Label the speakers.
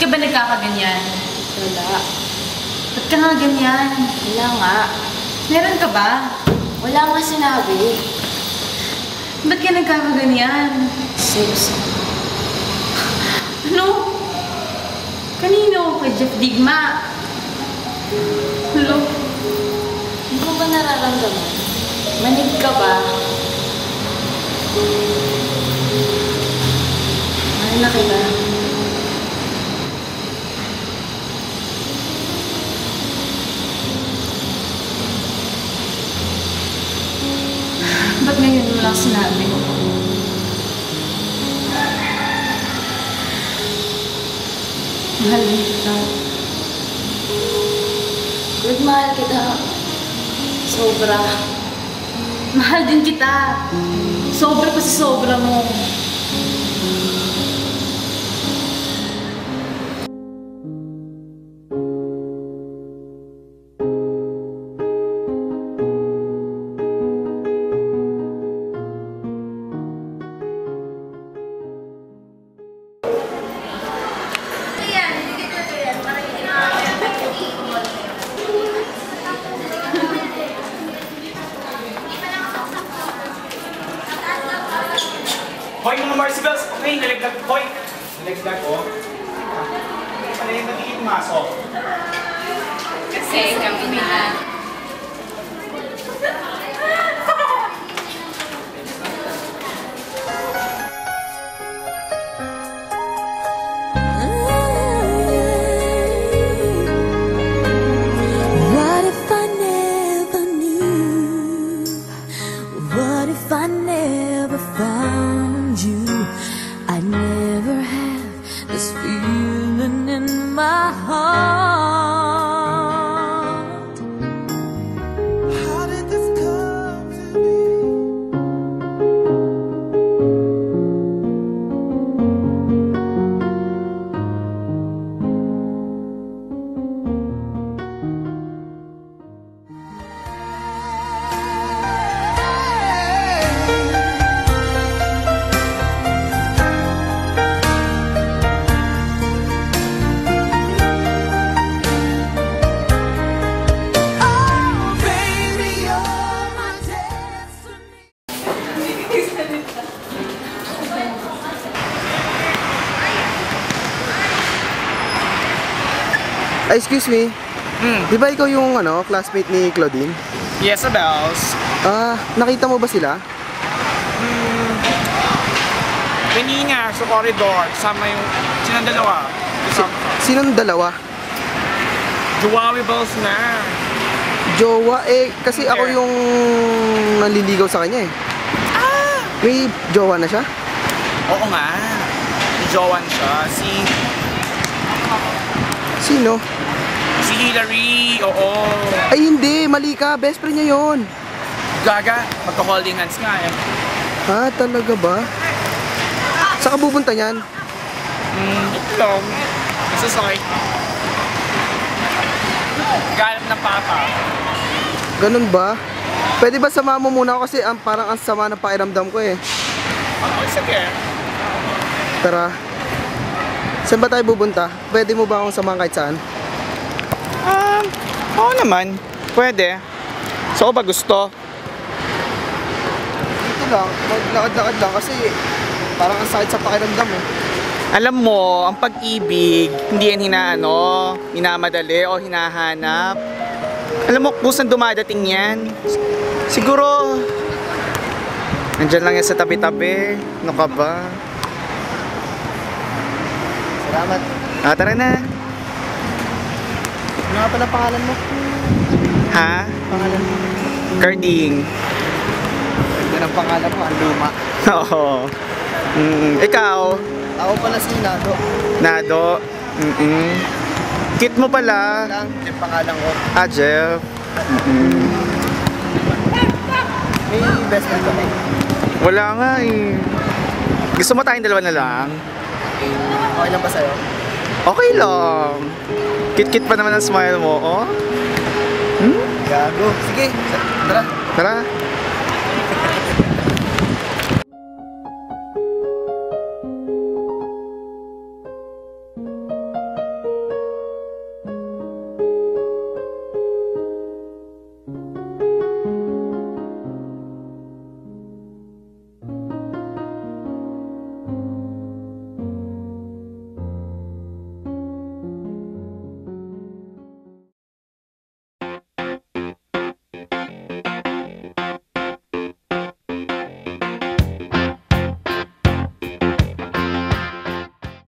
Speaker 1: ka ba nagkakaganyan?
Speaker 2: Wala.
Speaker 1: Ba't ka nga ganyan?
Speaker 2: Wala nga.
Speaker 1: Meron ka ba?
Speaker 2: Wala nga sinabi.
Speaker 1: Ba't ka nagkakaganyan?
Speaker 2: Sex.
Speaker 1: Ano? Kanino? Kay Jeff Digma? Hello?
Speaker 2: Hindi ko ba nararamdaman? Manig ka ba? Mahal na kita.
Speaker 1: Ba't ngayon mo lang sinabi? Mahal din kita.
Speaker 2: Good, mahal kita. Sobra.
Speaker 1: Mahal din kita. Sobra kasi sobra mo.
Speaker 3: Hoy mga Marcibels! Okay, nalagdag. Hoy! Nalagdag, oh. Ano yung nagiging maso?
Speaker 1: Kasi kami na.
Speaker 4: What if I never knew? What if I never found you? I never have this feeling in my heart. How did this come to be?
Speaker 5: Excuse me. Di ba ikaw yung classmate ni Claudine?
Speaker 3: Yes, Abels.
Speaker 5: Nakita mo ba sila?
Speaker 3: Kanina sa corridor, kasama yung sinang dalawa.
Speaker 5: Sinong dalawa?
Speaker 3: Jowawi Bells na.
Speaker 5: Jowa? Kasi ako yung naliligaw sa kanya eh. May jowa na siya?
Speaker 3: Oo nga. Jowan siya.
Speaker 5: Sino?
Speaker 3: Si Hillary, oo.
Speaker 5: Ay hindi, mali ka. Best friend niya yun.
Speaker 3: Gaga, magka-holding hands nga eh.
Speaker 5: Talaga ba? Saan ka pupunta niyan?
Speaker 3: Ito lang. Nasa site. Galap ng papa.
Speaker 5: Ganun ba? Pwede ba samahan mo muna ako kasi parang ang sama ng pakiramdam ko eh.
Speaker 3: Sige.
Speaker 5: Tara. Saan ba tayo pupunta? Pwede mo ba akong samahan kahit saan?
Speaker 3: Oo naman. Pwede. So ba gusto?
Speaker 5: Dito lang. Maglakad-lakad lang kasi parang ang sakit sa pakiramdam eh.
Speaker 3: Alam mo, ang pag-ibig, hindi yan minamadali o hinahanap. Alam mo, kusang dumadating yan. Siguro, nandyan lang yan sa tabi-tabi. Ano ka ba?
Speaker 5: Salamat.
Speaker 3: Tara na.
Speaker 5: Ano nga pala pangalan mo?
Speaker 3: Ha?
Speaker 5: Pangalan mo?
Speaker 3: Carding.
Speaker 5: Ganda ng pangalan mo, ang luma.
Speaker 3: Oo. Ikaw?
Speaker 5: Ako pala si Nado.
Speaker 3: Nado? Cute mo pala.
Speaker 5: Yung pangalan ko.
Speaker 3: Jeff.
Speaker 5: May best friend ka eh.
Speaker 3: Wala nga eh. Gusto mo tayong dalawa na lang?
Speaker 5: Okay lang ba sa'yo?
Speaker 3: Okay lang. Kit-kit pa naman ang smile mo, oh.
Speaker 5: Gago. Sige, tara.
Speaker 3: Tara.